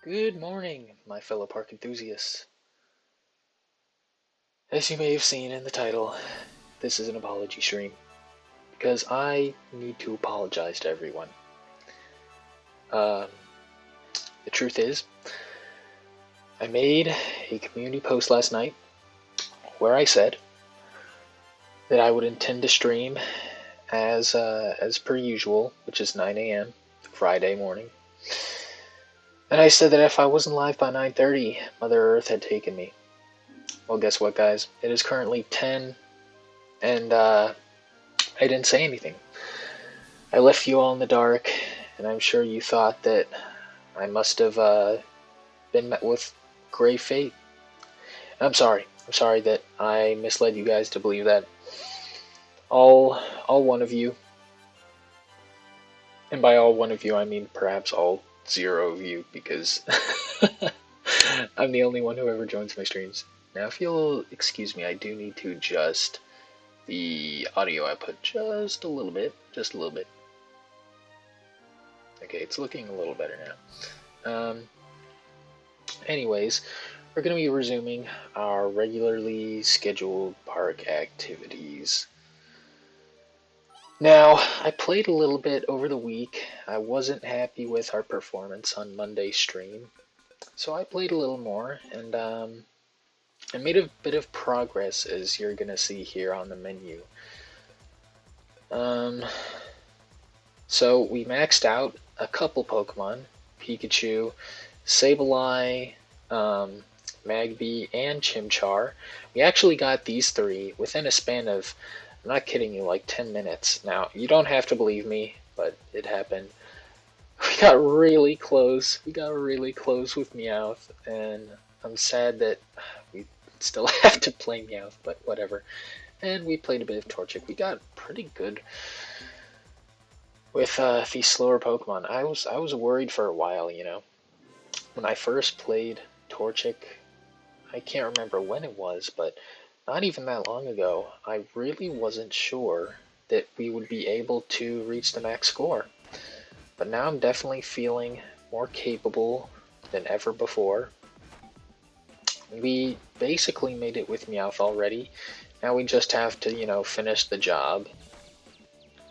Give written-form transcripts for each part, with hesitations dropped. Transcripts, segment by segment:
Good morning, my fellow park enthusiasts. As you may have seen in the title, this is an apology stream, because I need to apologize to everyone. Um, the truth is, I made a community post last night where I said that I would intend to stream as per usual, which is 9 a.m. Friday morning. And I said that if I wasn't live by 9:30, Mother Earth had taken me. Well, guess what, guys? It is currently 10, and I didn't say anything. I left you all in the dark, and I'm sure you thought that I must have been met with grave fate. I'm sorry. I'm sorry that I misled you guys to believe that. All one of you, and by all one of you I mean perhaps all 0 of you, because I'm the only one who ever joins my streams. Now, if you'll excuse me, I do need to adjust the audio output just a little bit. Okay, it's looking a little better now. Anyways, we're going to be resuming our regularly scheduled park activities. Now, I played a little bit over the week. I wasn't happy with our performance on Monday's stream, so I played a little more, and I made a bit of progress, as you're going to see here on the menu. So we maxed out a couple Pokemon: Pikachu, Sableye, Magby, and Chimchar. We actually got these 3 within a span of, I'm not kidding you, like 10 minutes. Now, you don't have to believe me, but it happened. We got really close. We got really close with Meowth, and I'm sad that we still have to play Meowth, but whatever. And we played a bit of Torchic. We got pretty good with these slower Pokemon. I was worried for a while, you know. When I first played Torchic, I can't remember when it was, but not even that long ago, I really wasn't sure that we would be able to reach the max score. But now I'm definitely feeling more capable than ever before. We basically made it with Meowth already. Now we just have to, you know, finish the job.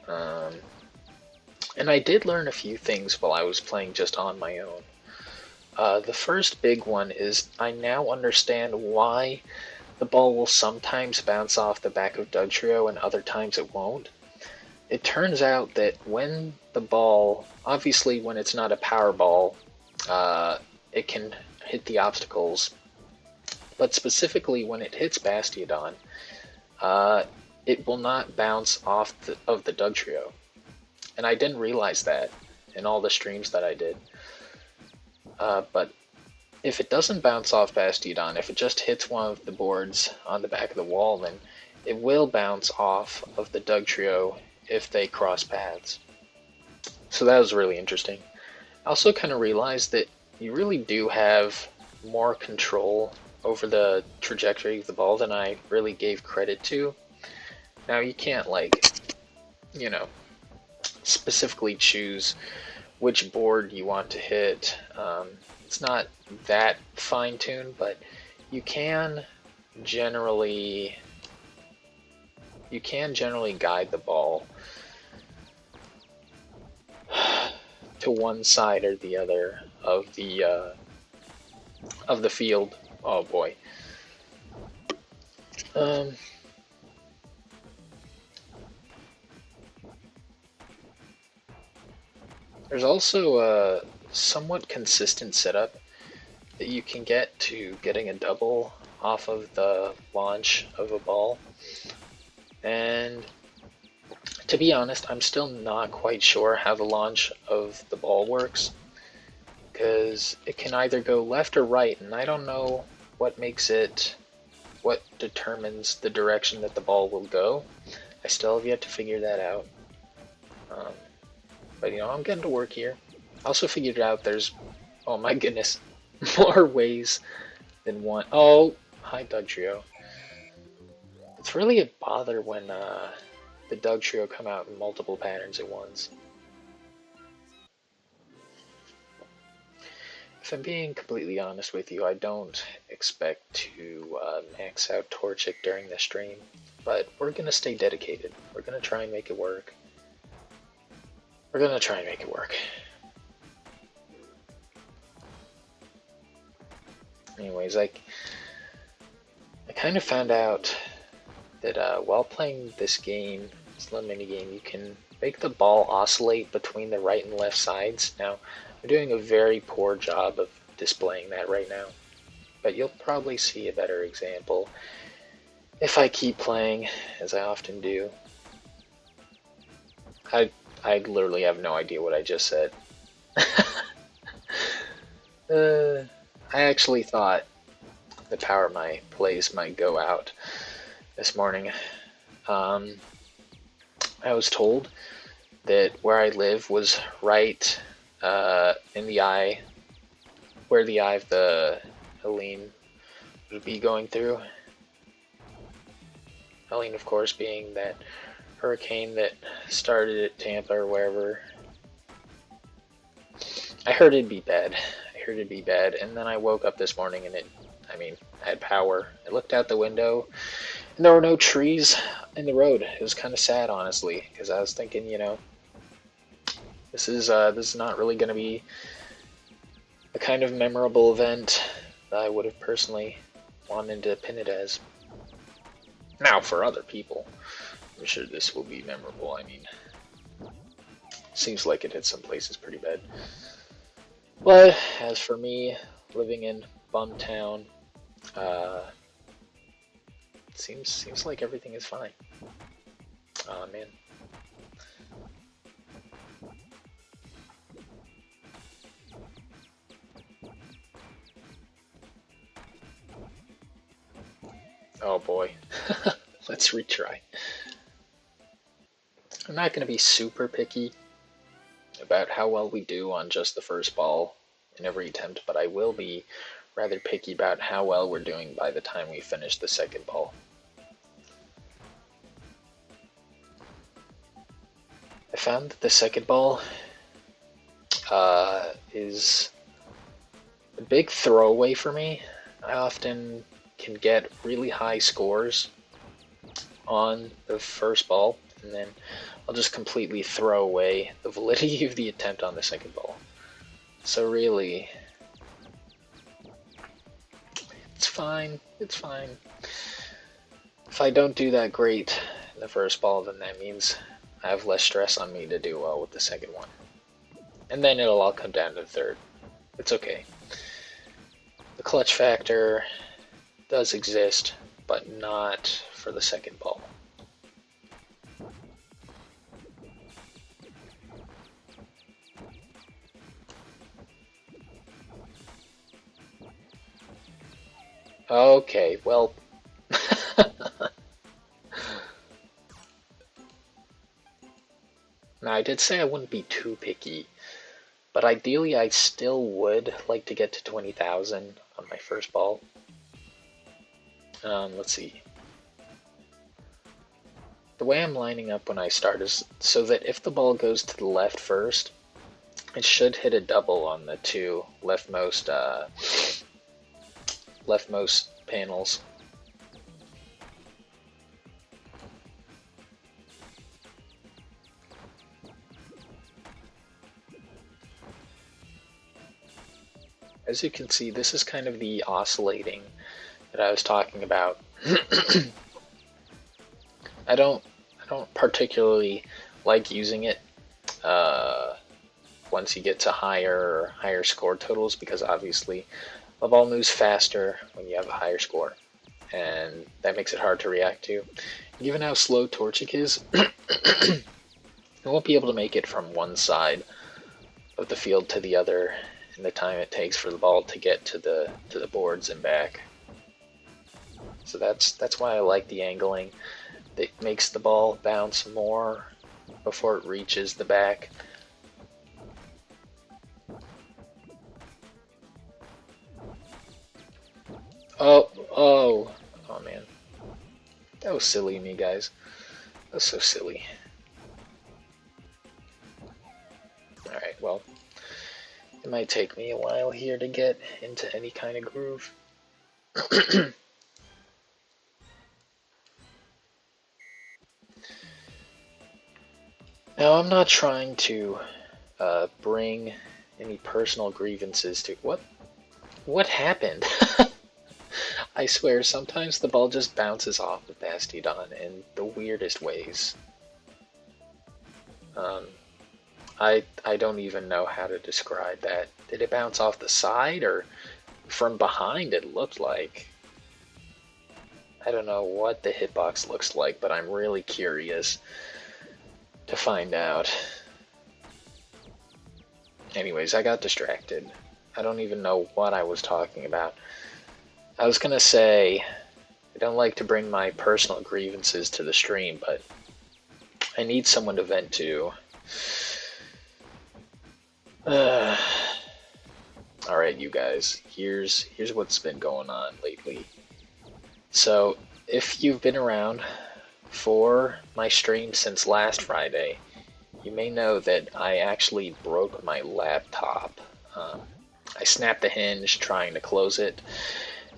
And I did learn a few things while I was playing just on my own. The first big one is I now understand why the ball will sometimes bounce off the back of Dugtrio and other times it won't. It turns out that when the ball, obviously when it's not a power ball, it can hit the obstacles. But specifically when it hits Bastiodon, it will not bounce off of the Dugtrio. And I didn't realize that in all the streams that I did. But if it doesn't bounce off Bastiodon, if it just hits one of the boards on the back of the wall, then it will bounce off of the Dugtrio if they cross paths. So that was really interesting. I also kind of realized that you really do have more control over the trajectory of the ball than I really gave credit to. Now, you can't, like, you know, specifically choose which board you want to hit. It's not that fine-tuned, but you can generally guide the ball to one side or the other of the field. Oh boy. There's also a somewhat consistent setup that you can get to getting a double off of the launch of a ball. And to be honest, I'm still not quite sure how the launch of the ball works, because it can either go left or right, and I don't know what determines the direction that the ball will go. I still have yet to figure that out. But you know, I'm getting to work here. I also figured out there's, oh my goodness, more ways than one. Oh, hi Dugtrio. It's really a bother when the Dugtrio come out in multiple patterns at once. if I'm being completely honest with you, I don't expect to max out Torchic during the stream, but we're gonna stay dedicated. We're gonna try and make it work. We're gonna try and make it work. Anyways, I kind of found out that while playing this game, this little mini game, you can make the ball oscillate between the right and left sides. Now, I'm doing a very poor job of displaying that right now, but you'll probably see a better example if I keep playing, as I often do. I literally have no idea what I just said. I actually thought the power of my plays might go out this morning. I was told that where I live was right in the eye, where the eye of the Helene would be going through. Helene, of course, being that hurricane that started at Tampa or wherever. I heard it'd be bad. And then I woke up this morning and I had power. I looked out the window and there were no trees in the road. It was kind of sad, honestly, because I was thinking, this is not really going to be a kind of memorable event that I would have personally wanted to pin it as. Now, for other people, I'm sure this will be memorable. Seems like it hit some places pretty bad. But as for me, living in Bumtown, seems like everything is fine. Aw, man. Oh boy. Let's retry. I'm not going to be super picky about how well we do on just the first ball in every attempt, but I will be rather picky about how well we're doing by the time we finish the second ball. I found that the second ball is a big throwaway for me. I often can get really high scores on the first ball, and then I'll just completely throw away the validity of the attempt on the second ball. So really, it's fine. If I don't do that great in the first ball, then that means I have less stress on me to do well with the second one. And then it'll all come down to the third. It's okay. The clutch factor does exist, but not for the second ball. Okay, well... Now, I did say I wouldn't be too picky, but ideally I still would like to get to 20,000 on my first ball. Let's see. The way I'm lining up when I start is so that if the ball goes to the left first, it should hit a double on the two leftmost panels. As you can see, this is kind of the oscillating that I was talking about. I don't particularly like using it once you get to higher score totals, because obviously the ball moves faster when you have a higher score, and that makes it hard to react to. Given how slow Torchic is, you won't be able to make it from one side of the field to the other in the time it takes for the ball to get to the boards and back. So that's why I like the angling. It makes the ball bounce more before it reaches the back. Oh man. That was silly of me, guys. That was so silly. Alright, well. It might take me a while here to get into any kind of groove. Now, I'm not trying to bring any personal grievances to... What happened? I swear, sometimes the ball just bounces off of Bastiodon in the weirdest ways. I don't even know how to describe that. Did it bounce off the side or from behind? It looked like. I don't know what the hitbox looks like, but I'm really curious to find out. Anyways, I got distracted. I don't even know what I was talking about. I was gonna say, I don't like to bring my personal grievances to the stream, but I need someone to vent to. Alright, you guys, here's what's been going on lately. So, if you've been around for my stream since last Friday, you may know that I actually broke my laptop. I snapped the hinge trying to close it,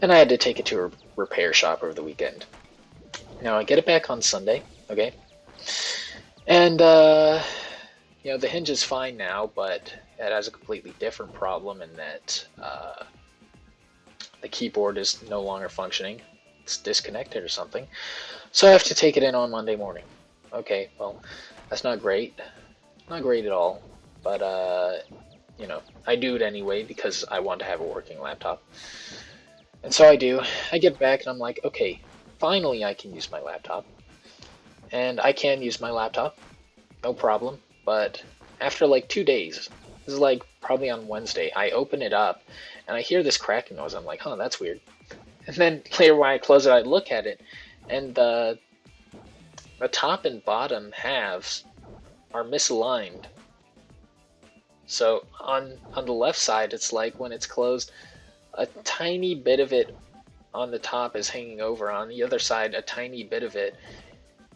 and I had to take it to a repair shop over the weekend. Now, I get it back on Sunday, okay? And, you know, the hinge is fine now, but it has a completely different problem in that the keyboard is no longer functioning. It's disconnected or something. So I have to take it in on Monday morning. Okay, well, that's not great. Not great at all. But, you know, I do it anyway because I want to have a working laptop. And so I do. I get back and I'm like, okay, finally I can use my laptop. And I can use my laptop. No problem. But after like 2 days, this is like probably on Wednesday, I open it up and I hear this cracking noise. I'm like, huh, that's weird. And then later when I close it, I look at it, and the top and bottom halves are misaligned. So on the left side, it's like when it's closed, a tiny bit of it on the top is hanging over. On the other side, a tiny bit of it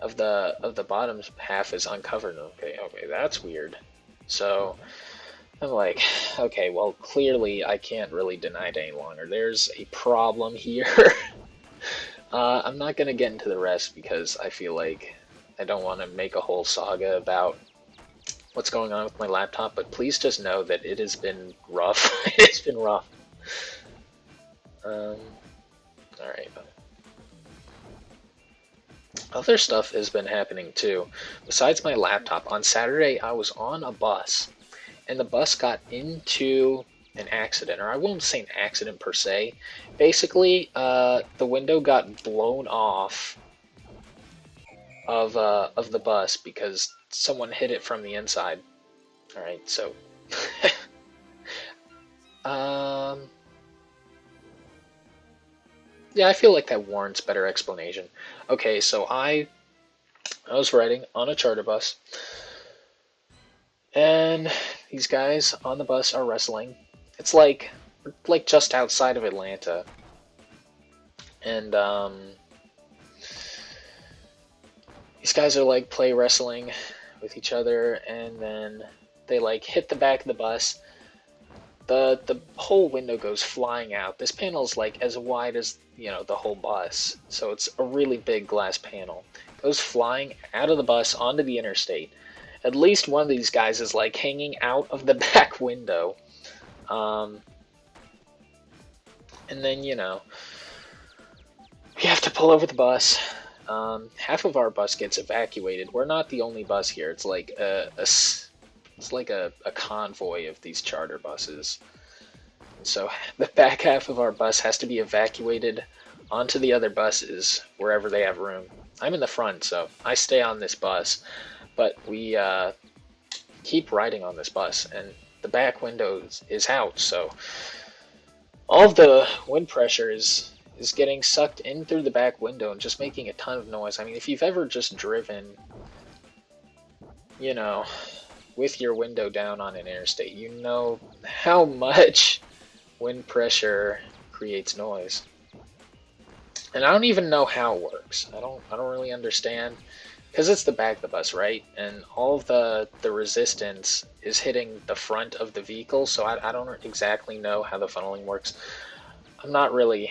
of the bottom half is uncovered. Okay, that's weird. So I'm like, okay, well, clearly I can't really deny it any longer. There's a problem here. I'm not going to get into the rest because I feel like I don't want to make a whole saga about what's going on with my laptop, but please just know that it has been rough. It's been rough. Alright. Other stuff has been happening too. Besides my laptop, on Saturday I was on a bus, and the bus got into an accident, or I won't say an accident per se. Basically, the window got blown off of the bus because someone hit it from the inside. All right, so yeah, I feel like that warrants better explanation. Okay, so I was riding on a charter bus, and these guys on the bus are wrestling. It's like just outside of Atlanta, and these guys are like play wrestling with each other, and then they like hit the back of the bus. The whole window goes flying out. This panel is like as wide as, you know, the whole bus, so it's a really big glass panel. It goes flying out of the bus onto the interstate. At least one of these guys is like hanging out of the back window. And then, you know, we have to pull over the bus. Half of our bus gets evacuated. We're not the only bus here. It's like a convoy of these charter buses. So the back half of our bus has to be evacuated onto the other buses wherever they have room. I'm in the front, so I stay on this bus, but we keep riding on this bus, and the back window is out, so all of the wind pressure is getting sucked in through the back window and just making a ton of noise. I mean, if you've ever just driven, you know, with your window down on an interstate, you know how much wind pressure creates noise. And I don't even know how it works. I don't really understand. because it's the back of the bus, right? And all of the resistance is hitting the front of the vehicle, so I don't exactly know how the funneling works. I'm not really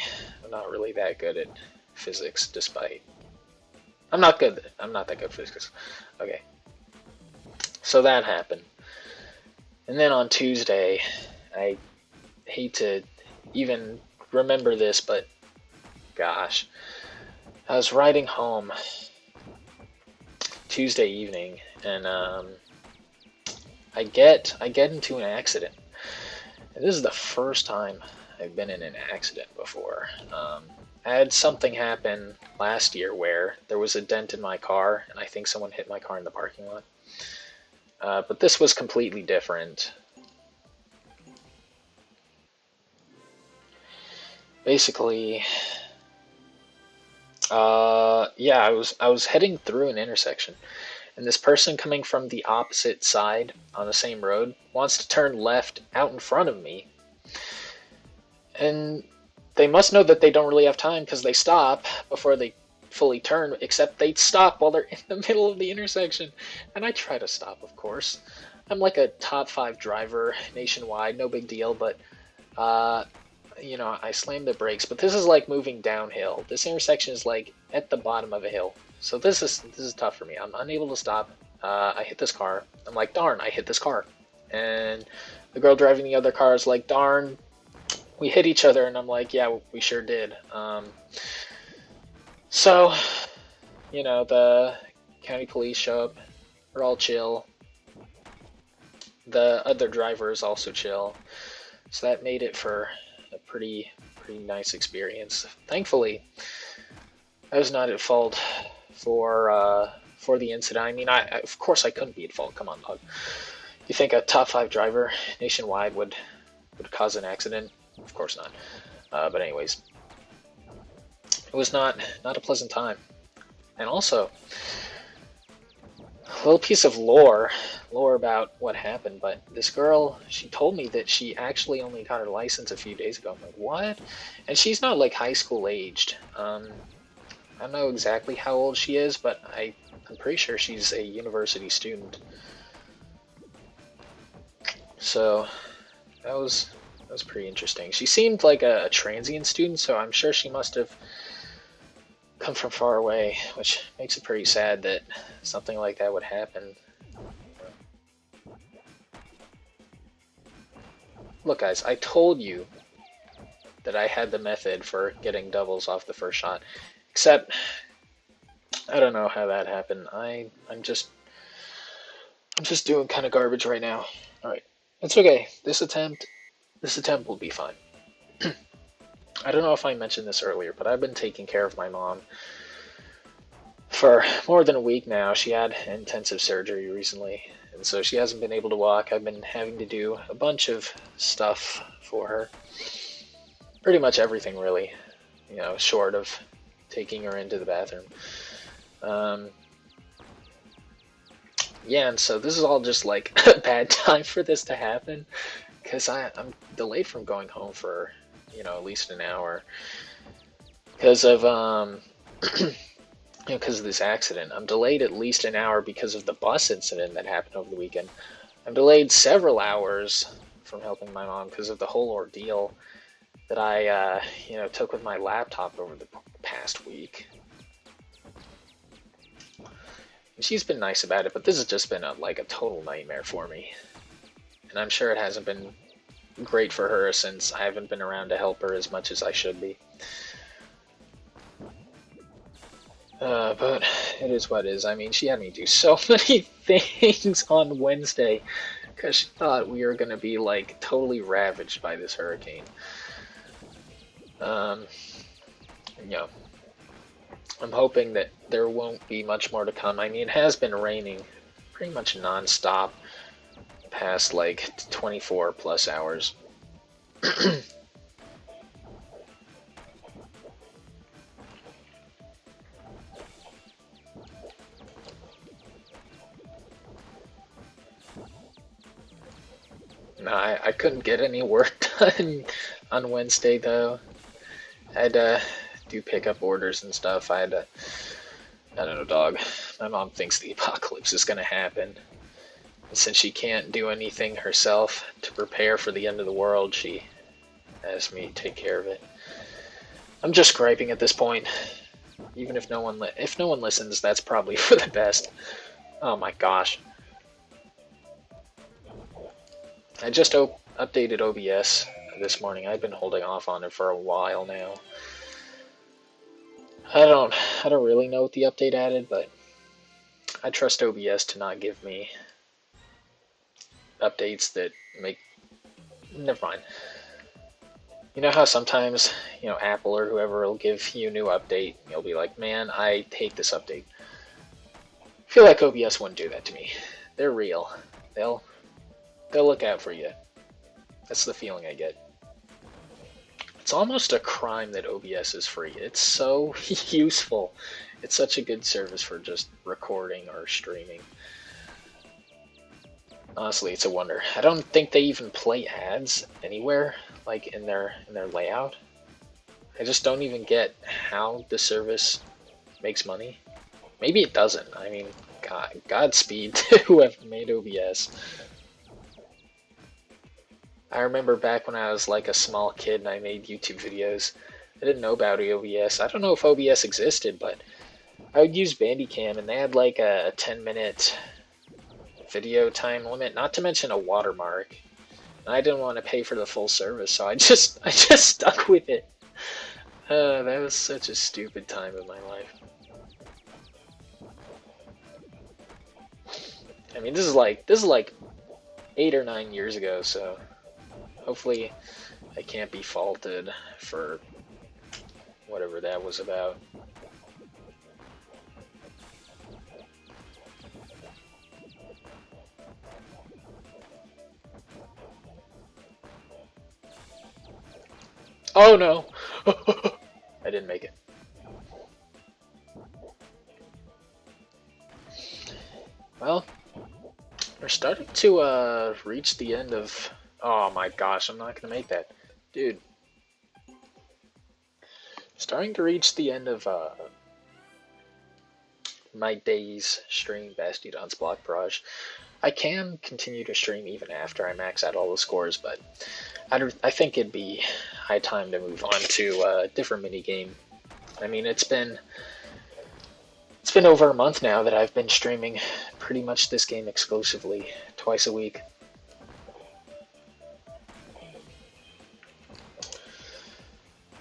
that good at physics, despite I'm not good. I'm not that good at physics. Okay, so that happened, and then on Tuesday, I hate to even remember this, but gosh, I was riding home Tuesday evening, and I get into an accident. And this is the first time I've been in an accident before. I had something happen last year where there was a dent in my car, and I think someone hit my car in the parking lot. But this was completely different. Basically, yeah, I was heading through an intersection, and this person coming from the opposite side on the same road wants to turn left out in front of me, and they must know that they don't really have time because they stop before they fully turn, except they stop while they're in the middle of the intersection. And I try to stop, of course. I'm like a top 5 driver nationwide, no big deal, but you know, I slammed the brakes. But this is like moving downhill. This intersection is like at the bottom of a hill, so this is tough for me. I'm unable to stop. I hit this car. I'm like, darn, I hit this car. And the girl driving the other car is like, darn, we hit each other. And I'm like, yeah, we sure did. So, you know, the county police show up. We're all chill. The other driver is also chill. So that made it for a pretty nice experience. Thankfully, I was not at fault for the incident. I mean, of course I couldn't be at fault. Come on, dog. You think a top 5 driver nationwide would cause an accident? Of course not. But anyways, it was not a pleasant time. And also, a little piece of lore about what happened, but this girl, she told me that she actually only got her license a few days ago. I'm like, what? And she's not like high school aged. I don't know exactly how old she is, but I'm pretty sure she's a university student. So that was pretty interesting. She seemed like a transient student, so I'm sure she must have come from far away, which makes it pretty sad that something like that would happen. Look, guys, I told you that I had the method for getting doubles off the first shot, except I don't know how that happened. I'm just doing kind of garbage right now. All right, it's okay. This attempt will be fine. I don't know if I mentioned this earlier, but I've been taking care of my mom for more than a week now. She had intensive surgery recently, and so she hasn't been able to walk. I've been having to do a bunch of stuff for her. Pretty much everything, really, you know, short of taking her into the bathroom. Yeah, and so this is all just like a bad time for this to happen, because I'm delayed from going home for, you know, at least an hour because of you know, because of this accident. I'm delayed at least an hour because of the bus incident that happened over the weekend. I'm delayed several hours from helping my mom because of the whole ordeal that I you know, took with my laptop over the past week. And she's been nice about it, but this has just been like a total nightmare for me. And I'm sure it hasn't been great for her since I haven't been around to help her as much as I should be. But it is what it is. I mean, she had me do so many things on Wednesday because she thought we were going to be like totally ravaged by this hurricane. You know, I'm hoping that there won't be much more to come. I mean, it has been raining pretty much non-stop past like 24 plus hours. No, I couldn't get any work done on Wednesday though. I had to do pickup orders and stuff. I had to I don't know, dog. My mom thinks the apocalypse is gonna happen. And since she can't do anything herself to prepare for the end of the world, she asked me to take care of it. I'm just griping at this point. Even if no one listens, that's probably for the best. Oh my gosh. I just updated OBS this morning. I've been holding off on it for a while now. I don't really know what the update added, but I trust OBS to not give me updates that make... Never mind. You know how sometimes, Apple or whoever will give you a new update, and you'll be like, man, I hate this update. I feel like OBS wouldn't do that to me. They're real. They'll look out for you. That's the feeling I get. It's almost a crime that OBS is free. It's so useful. It's such a good service for just recording or streaming. Honestly, it's a wonder. I don't think they even play ads anywhere, like in their layout. I just don't even get how the service makes money. Maybe it doesn't. I mean, Godspeed to whoever made OBS. I remember back when I was like a small kid and I made YouTube videos. I didn't know about OBS. I don't know if OBS existed, but I would use Bandicam and they had like a 10-minute video time limit, not to mention a watermark. And I didn't want to pay for the full service, so I just stuck with it. That was such a stupid time in my life. I mean, this is like 8 or 9 years ago, so hopefully I can't be faulted for whatever that was about. Oh no! I didn't make it. Well, we're starting to reach the end of... Oh my gosh, I'm not gonna make that. Dude. Starting to reach the end of my day's stream, Bastiodon's Block Barrage. I can continue to stream even after I max out all the scores, but I think it'd be high time to move on to a different minigame. I mean, it's been over a month now that I've been streaming pretty much this game exclusively, twice a week.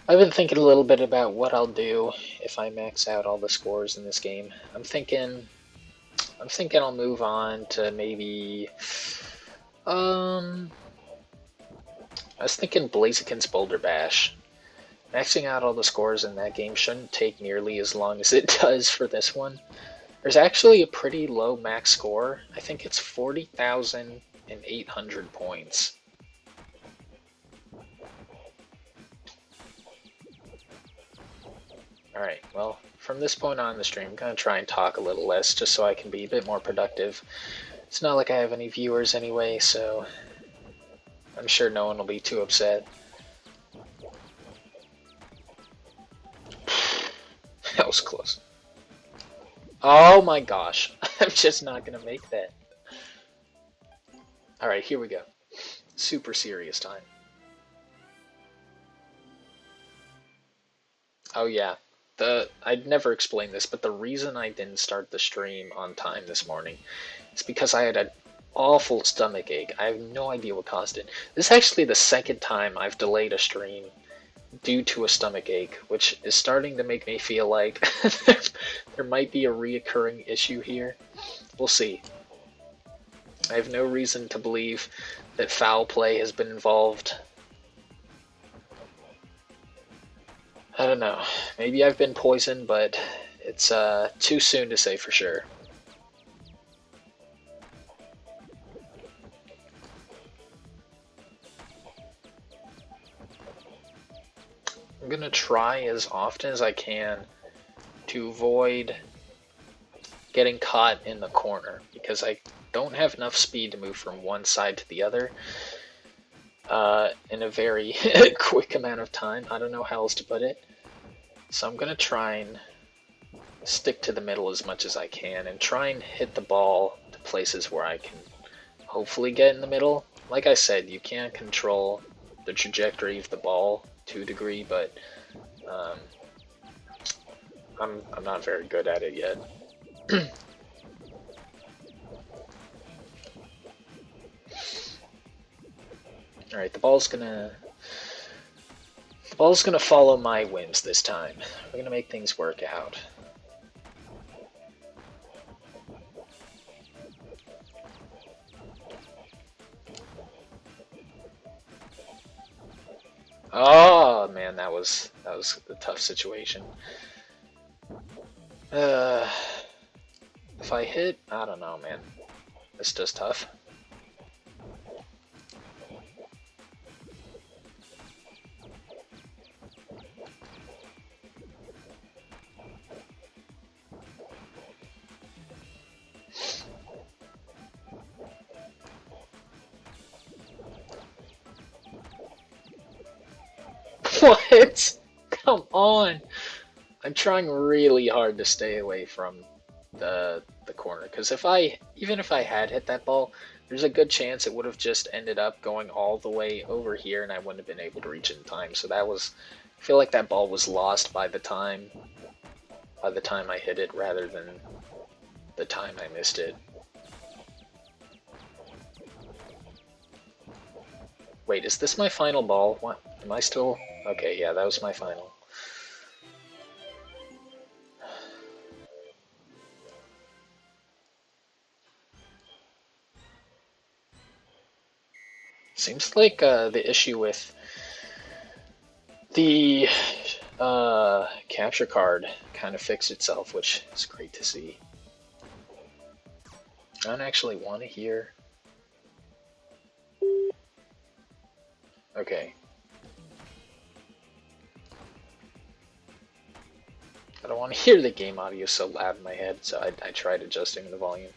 I've been thinking a little bit about what I'll do if I max out all the scores in this game. I'm thinking I'll move on to maybe... I was thinking Blaziken's Boulder Bash. Maxing out all the scores in that game shouldn't take nearly as long as it does for this one. There's actually a pretty low max score. I think it's 40,800 points. Alright, well, from this point on in the stream, I'm going to try and talk a little less just so I can be a bit more productive. It's not like I have any viewers anyway, so I'm sure no one will be too upset. That was close. Oh my gosh, I'm just not going to make that. Alright, here we go. Super serious time. Oh yeah. I'd never explained this, but the reason I didn't start the stream on time this morning is because I had an awful stomach ache. I have no idea what caused it. This is actually the second time I've delayed a stream due to a stomach ache, which is starting to make me feel like there might be a reoccurring issue here. We'll see. I have no reason to believe that foul play has been involved. I don't know. Maybe I've been poisoned, but it's too soon to say for sure. I'm gonna try as often as I can to avoid getting caught in the corner, because I don't have enough speed to move from one side to the other in a very quick amount of time. I don't know how else to put it. So I'm gonna try and stick to the middle as much as I can and try and hit the ball to places where I can hopefully get in the middle. Like I said, you can't control the trajectory of the ball to a degree, but I'm not very good at it yet. All right, the ball's gonna follow my whims this time. We're gonna make things work out. Oh man, that was a tough situation. If I hit, I don't know, man. It's just tough. What? Come on! I'm trying really hard to stay away from the corner, because even if I had hit that ball, there's a good chance it would have just ended up going all the way over here and I wouldn't have been able to reach it in time. So I feel like that ball was lost by the time I hit it rather than the time I missed it. Wait, is this my final ball? What? Am I still... Okay, yeah, that was my final. Seems like the issue with the capture card kind of fixed itself, which is great to see. I don't actually want to hear. Okay. I don't want to hear the game audio so loud in my head, so I tried adjusting the volume.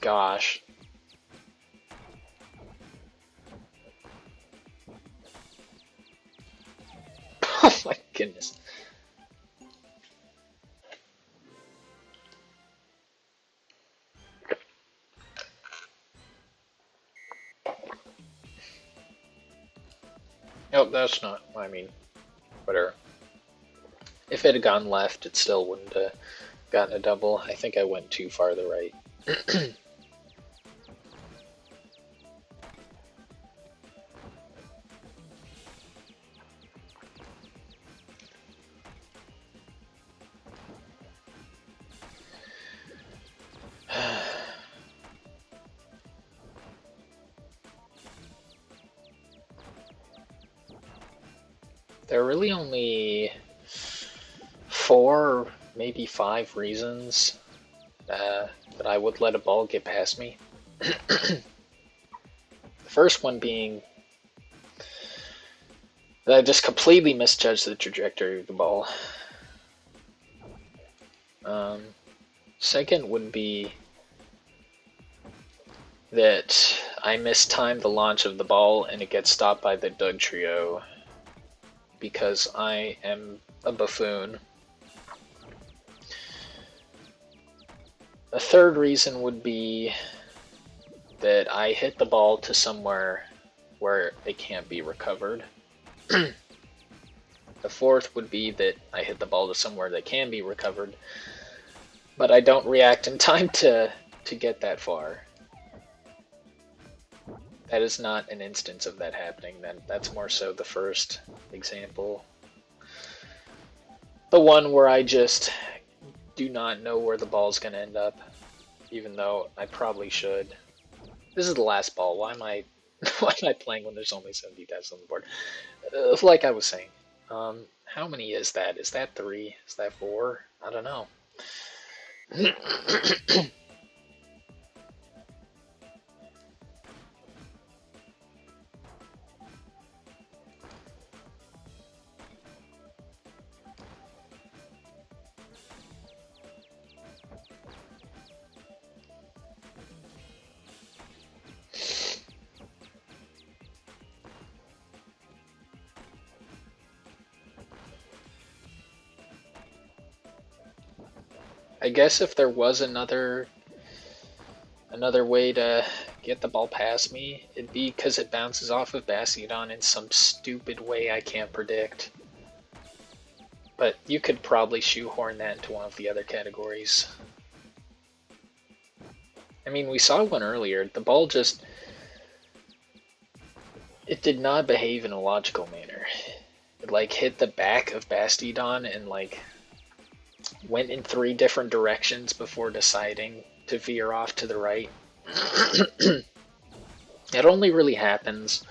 Gosh. Oh my goodness. Nope, that's not, I mean, whatever. If it had gone left, it still wouldn't have gotten a double. I think I went too far to the right. There are really only 4, maybe 5 reasons that I would let a ball get past me. The first one being that I just completely misjudged the trajectory of the ball. Second would be that I mistimed the launch of the ball and it gets stopped by the Dugtrio because I am a buffoon. A third reason would be that I hit the ball to somewhere where it can't be recovered. The fourth would be that I hit the ball to somewhere that can be recovered, but I don't react in time to get that far. That is not an instance of that happening. That's more so the first example. The one where I just do not know where the ball's going to end up, even though I probably should. This is the last ball. Why am I playing when there's only 70 deaths on the board? Like I was saying, how many is that? Is that 3? Is that 4? I don't know. I guess if there was another way to get the ball past me, it'd be because it bounces off of Bastiodon in some stupid way I can't predict. But you could probably shoehorn that into one of the other categories. I mean, we saw one earlier. The ball just... It did not behave in a logical manner. It, like, hit the back of Bastiodon and, like, went in 3 different directions before deciding to veer off to the right. It only really happens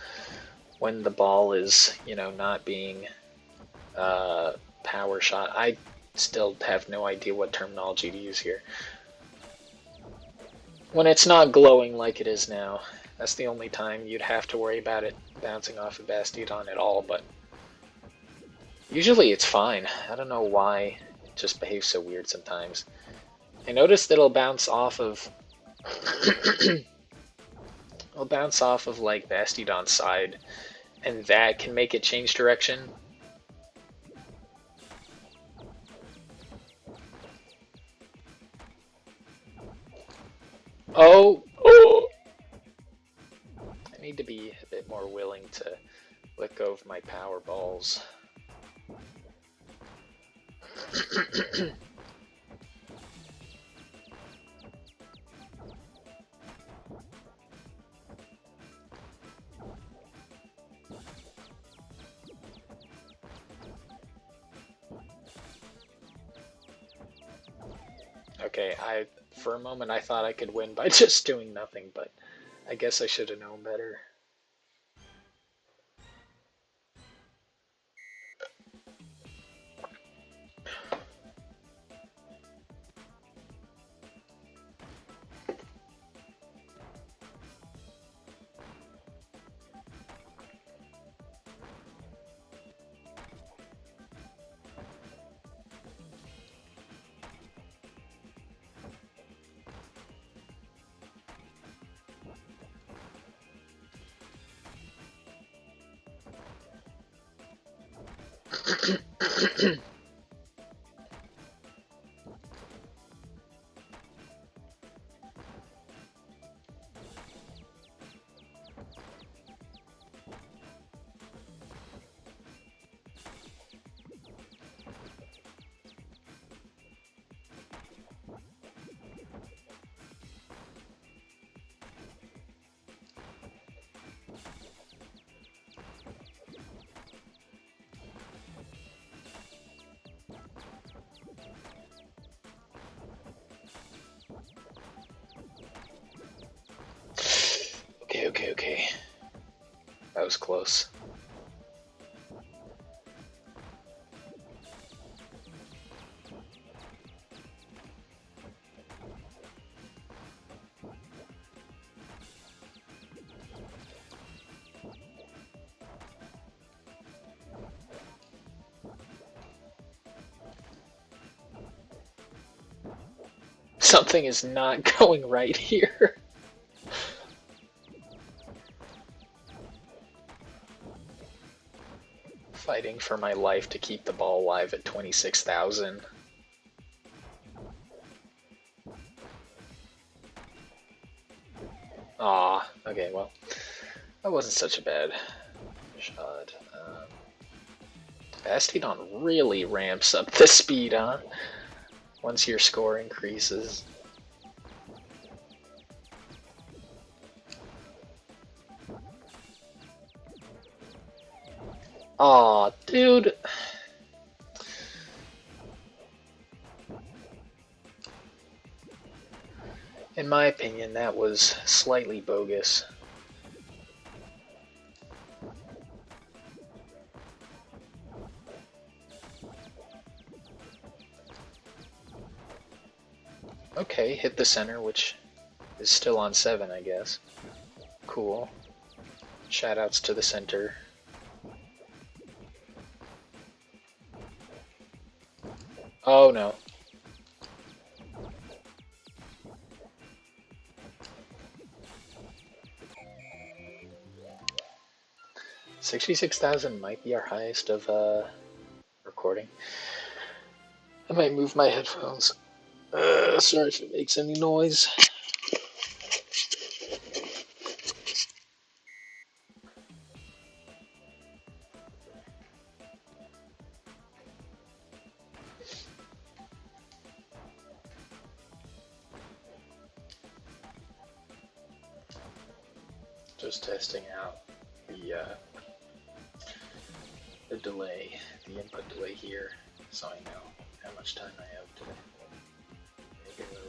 when the ball is, you know, not being power shot. I still have no idea what terminology to use here. When it's not glowing like it is now, that's the only time you'd have to worry about it bouncing off of Bastiodon at all, but usually it's fine. I don't know why it just behaves so weird sometimes. I noticed that it'll bounce off of it'll bounce off of like Bastiodon's side, and that can make it change direction. Oh! I need to be a bit more willing to let go of my power balls. Okay, for a moment I thought I could win by just doing nothing, but I guess I should have known better. Okay. That was close. Something is not going right here. Fighting for my life to keep the ball alive at 26,000. Aw, okay, well, that wasn't such a bad shot. Bastiodon really ramps up the speed, huh? Once your score increases. Aw, dude. In my opinion, that was slightly bogus. Okay, hit the center, which is still on 7, I guess. Cool. Shoutouts to the center. Oh no. $66,000 might be our highest of recording. I might move my headphones. Sorry if it makes any noise. Just testing out the delay, the input delay here, so I know how much time I have to make it move.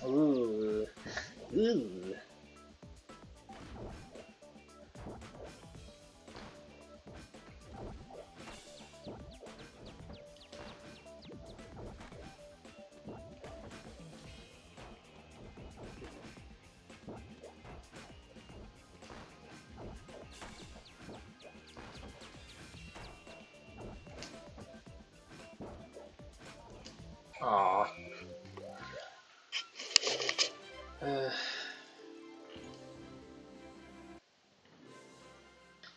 Ooh. Ooh. Aw.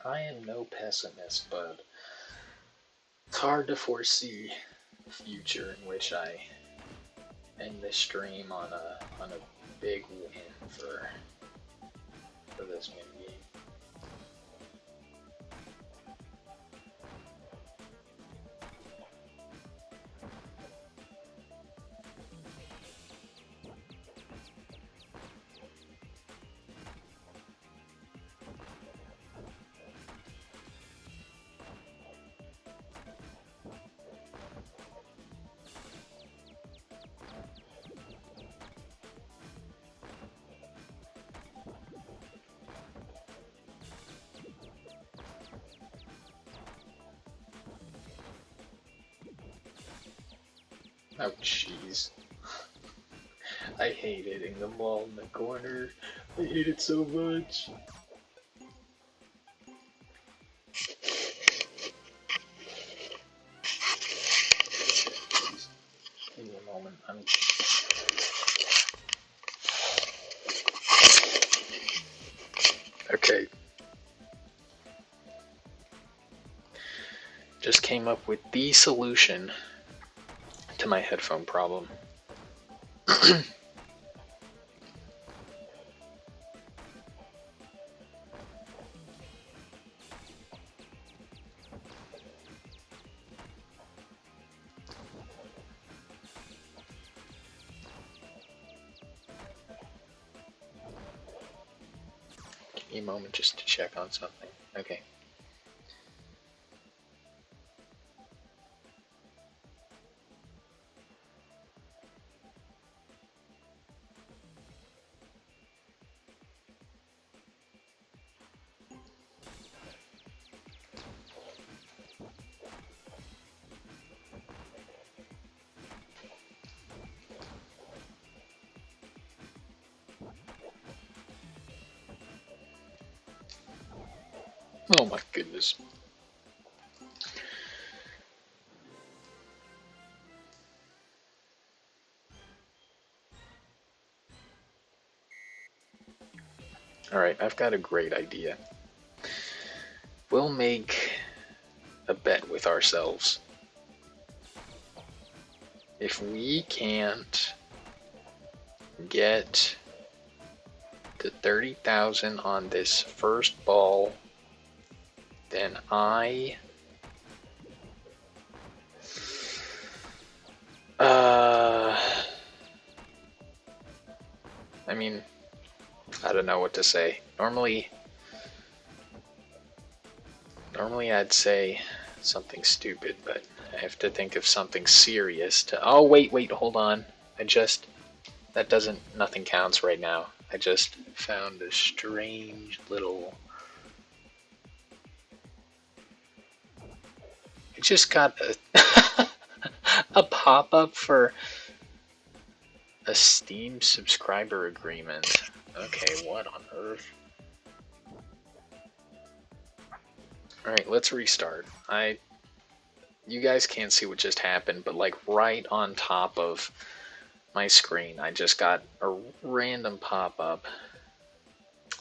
I am no pessimist, but it's hard to foresee a future in which I end this stream on a big win for this mini game. Oh, jeez. I hate hitting the ball in the corner. I hate it so much. Give me a moment. Okay. Just came up with the solution to my headphone problem. Give me a moment just to check on something. Okay. Oh my goodness. Alright, I've got a great idea. We'll make a bet with ourselves. If we can't get to 30,000 on this first ball, then I mean, I don't know what to say. Normally I'd say something stupid, but I have to think of something serious to... Oh, wait, hold on. Nothing counts right now. I just found a strange little... I just got a, a pop-up for a Steam subscriber agreement. Okay, what on earth? Alright, let's restart. You guys can't see what just happened, but like right on top of my screen, I just got a random pop-up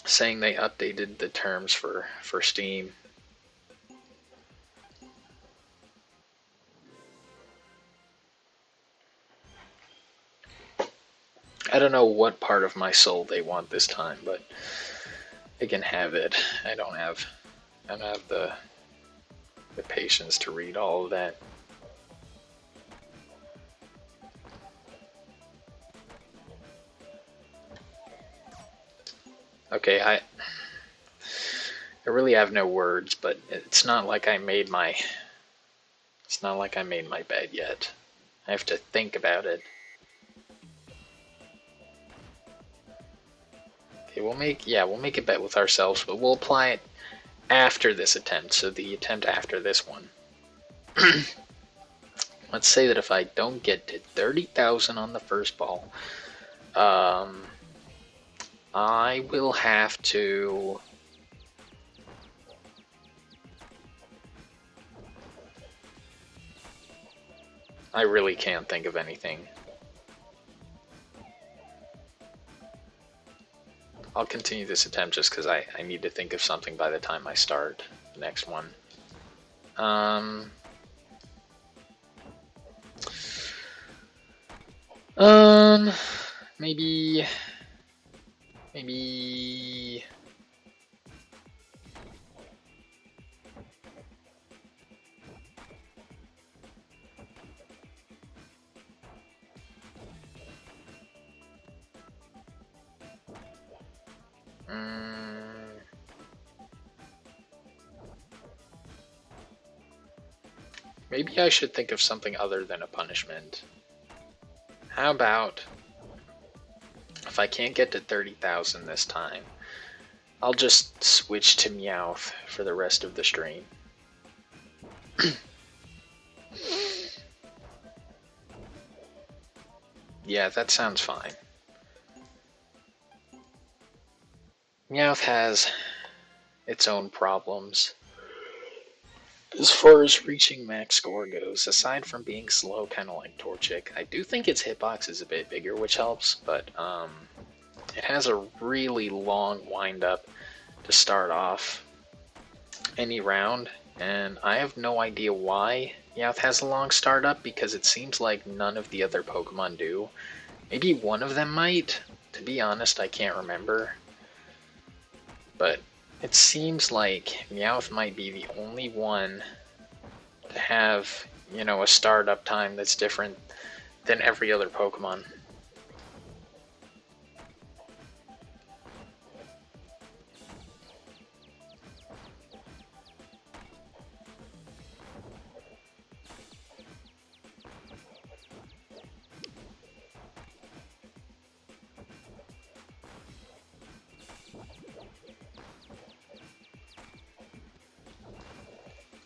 saying they updated the terms for Steam. I don't know what part of my soul they want this time, but they can have it. I don't have the patience to read all of that. Okay, I really have no words, but it's not like I made my bed yet. I have to think about it. Okay, we'll make a bet with ourselves, but we'll apply it after this attempt, so the attempt after this one. Let's say that if I don't get to 30,000 on the first ball, I will have to... I really can't think of anything. I'll continue this attempt just because I need to think of something by the time I start the next one. Maybe... Maybe I should think of something other than a punishment. How about, if I can't get to 30,000 this time, I'll just switch to Meowth for the rest of the stream. Yeah, that sounds fine. Meowth has its own problems. As far as reaching max score goes, aside from being slow, kind of like Torchic, I do think its hitbox is a bit bigger, which helps, but it has a really long wind-up to start off any round, and I have no idea why Meowth has a long startup, because it seems like none of the other Pokemon do. Maybe one of them might. To be honest, I can't remember. But it seems like Meowth might be the only one to have, you know, a startup time that's different than every other Pokemon.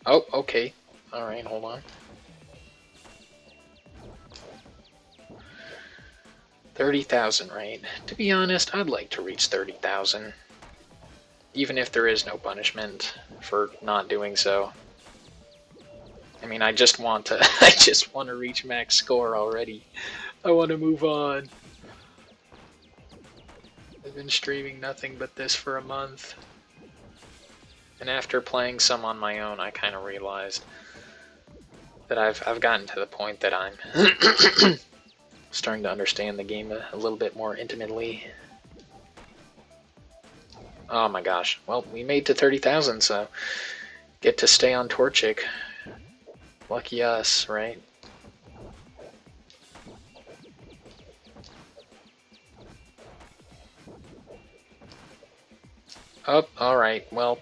Oh, okay. Alright, hold on. 30,000, right? To be honest, I'd like to reach 30,000. even if there is no punishment for not doing so. I mean, I just want to I just want to reach max score already. I want to move on. I've been streaming nothing but this for a month. And after playing some on my own, I kind of realized that I've gotten to the point that I'm starting to understand the game a little bit more intimately. Oh my gosh. Well, we made to 30,000, so get to stay on Torchic. Lucky us, right? Oh, alright, well.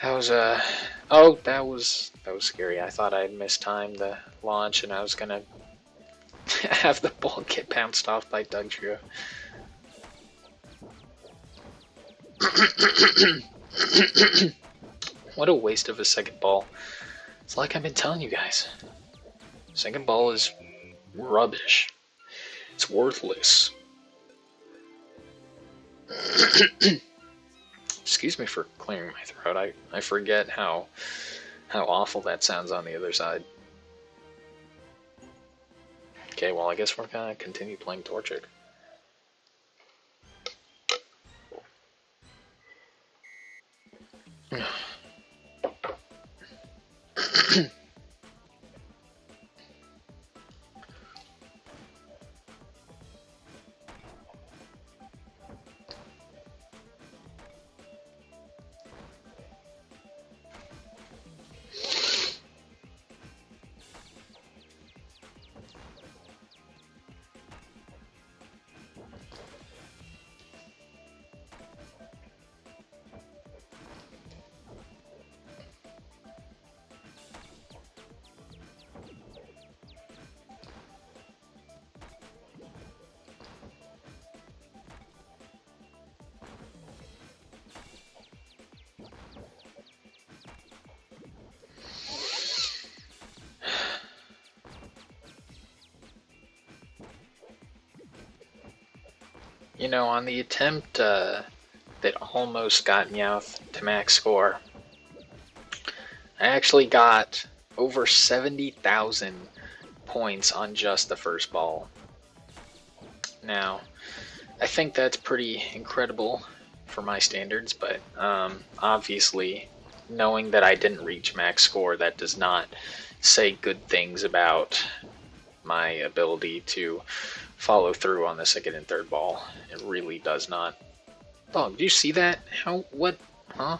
That was, oh, that was scary. I thought I'd mistimed the launch and I was gonna have the ball get bounced off by Dugtrio. What a waste of a second ball. It's like I've been telling you guys. Second ball is rubbish. It's worthless. Excuse me for clearing my throat. I forget how awful that sounds on the other side. Okay, well I guess we're gonna continue playing Torchic. You know, on the attempt that almost got Meowth to max score, I actually got over 70,000 points on just the first ball. Now, I think that's pretty incredible for my standards, but obviously, knowing that I didn't reach max score, that does not say good things about my ability to follow through on the second and third ball. It really does not. Dog, do you see that? How? What? Huh?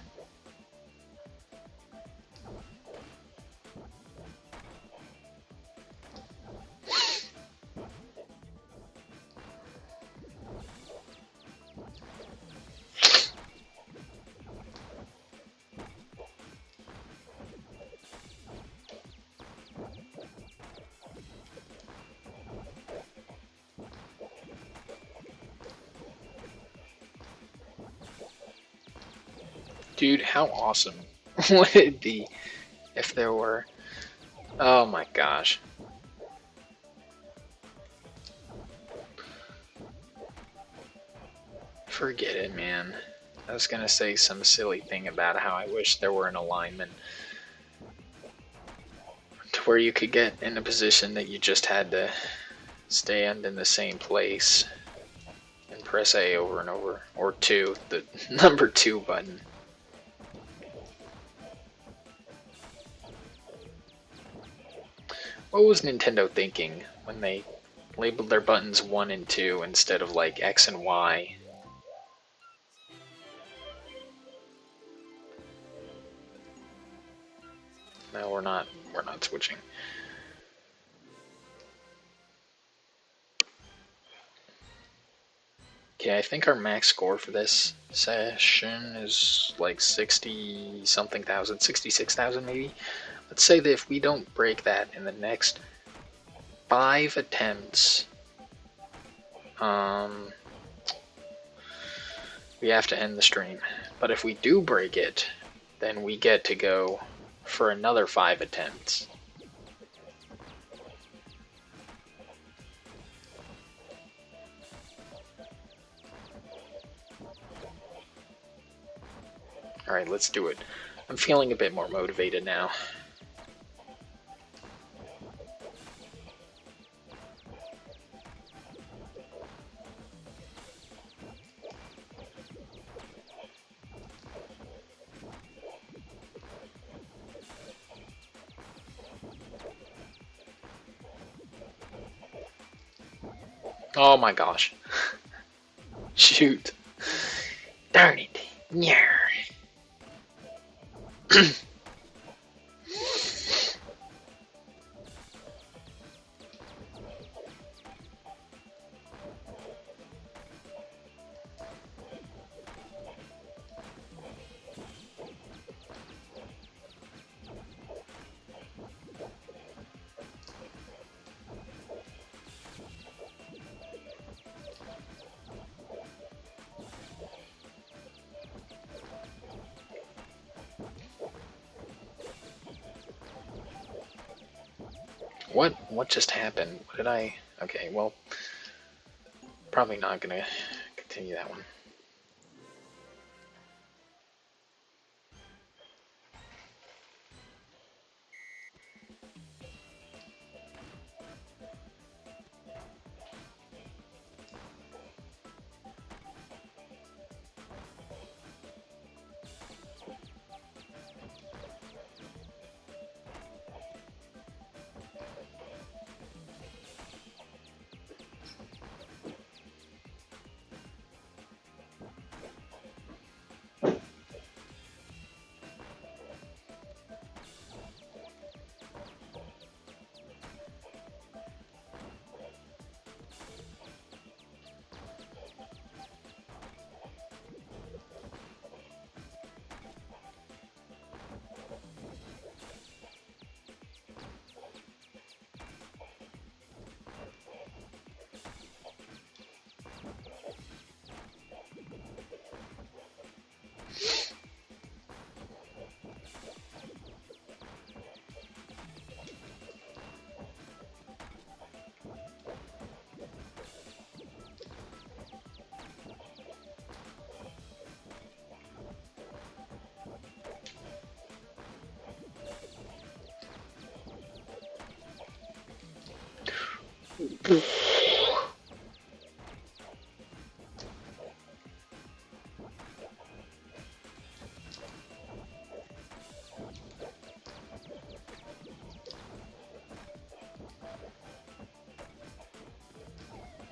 Dude, how awesome would it be if there were... Oh my gosh. Forget it, man. I was gonna say some silly thing about how I wish there were an alignment to where you could get in a position that you just had to stand in the same place and press A over and over, or 2, the number 2 button. What was Nintendo thinking when they labeled their buttons 1 and 2 instead of like X and Y? No, we're not switching. Okay, I think our max score for this session is like 60 something thousand, 66,000 maybe. Let's say that if we don't break that in the next 5 attempts, we have to end the stream. But if we do break it, then we get to go for another 5 attempts. Alright, let's do it. I'm feeling a bit more motivated now. Oh my gosh. Shoot. Darn it. Yeah. What just happened? What did I... Okay, well, probably not gonna continue that one.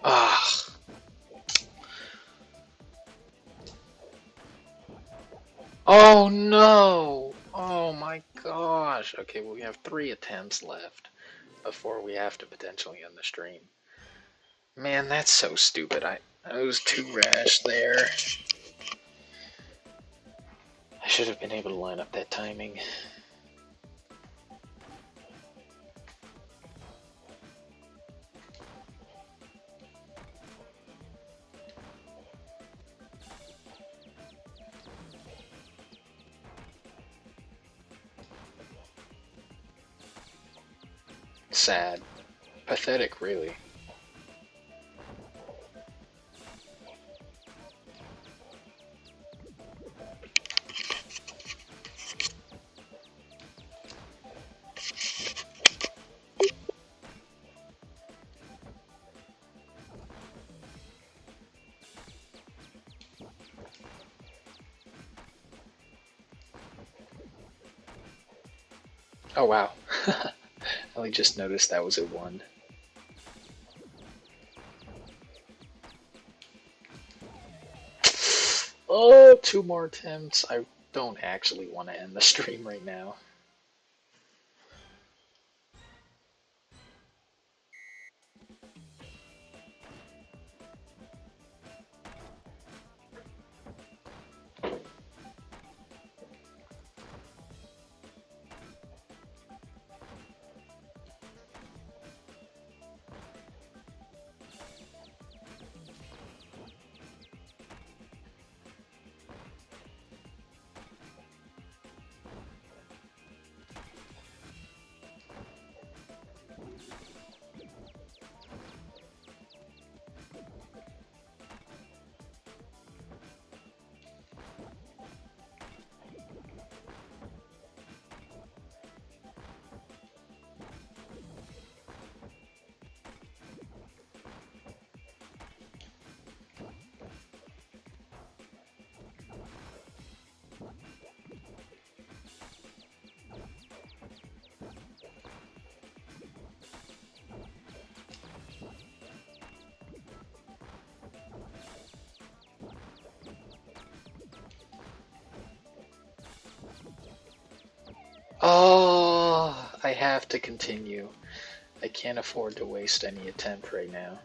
Ah. Oh no! Oh my gosh! Okay, well, we have 3 attempts left before we have to potentially end the stream. Man, that's so stupid. I was too rash there. I should have been able to line up that timing. Sad. Pathetic, really. Oh wow. I only just noticed that was a 1. Oh, 2 more attempts. I don't actually want to end the stream right now. have to continue. I can't afford to waste any attempt right now.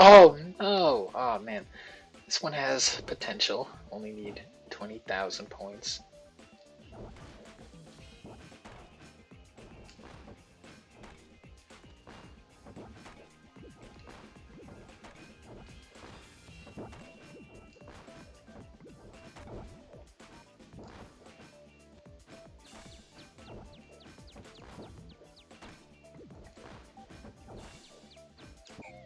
Oh no! Oh man, this one has potential. Only need 20,000 points.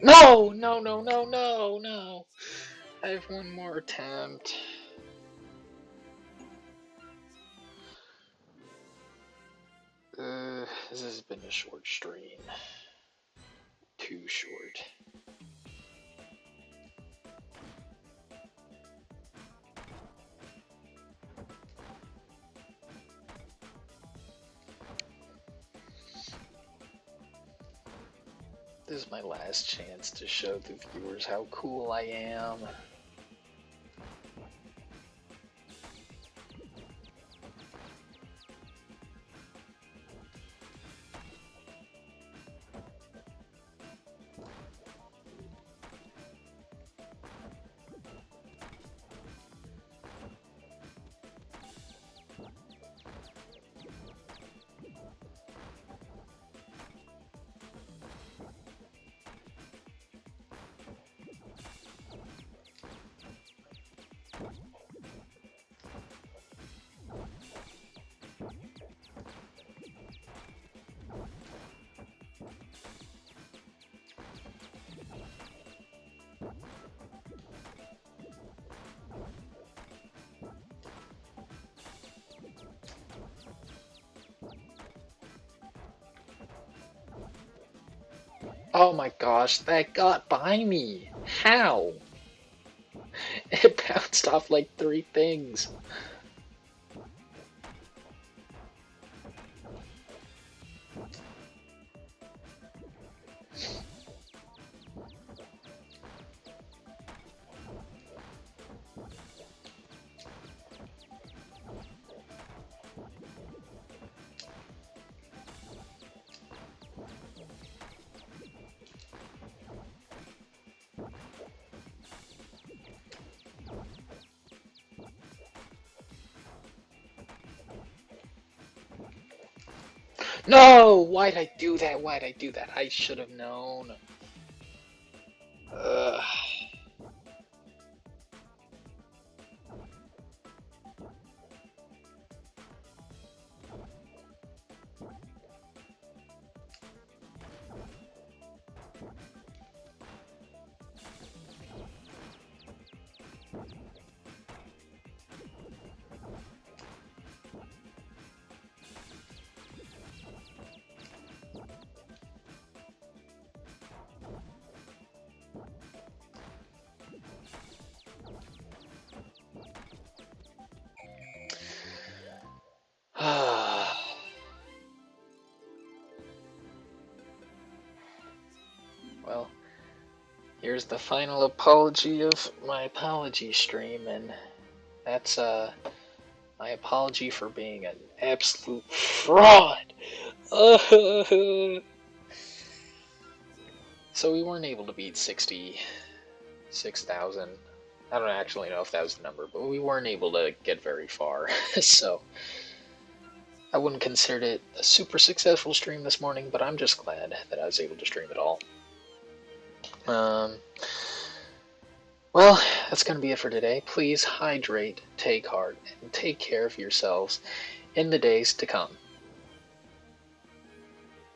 No! No, no, no, no, no! I have one more attempt. This has been a short stream. Too short. This is my last chance to show the viewers how cool I am. Oh my gosh, that got by me. How? It bounced off like 3 things. No! Why'd I do that? Why'd I do that? I should have known. Ugh. Well, here's the final apology of my apology stream, and that's my apology for being an absolute fraud. So we weren't able to beat 66,000. I don't actually know if that was the number, but we weren't able to get very far. So I wouldn't consider it a super successful stream this morning, but I'm just glad that I was able to stream it all. Well, that's going to be it for today. Please hydrate, take heart, and take care of yourselves in the days to come.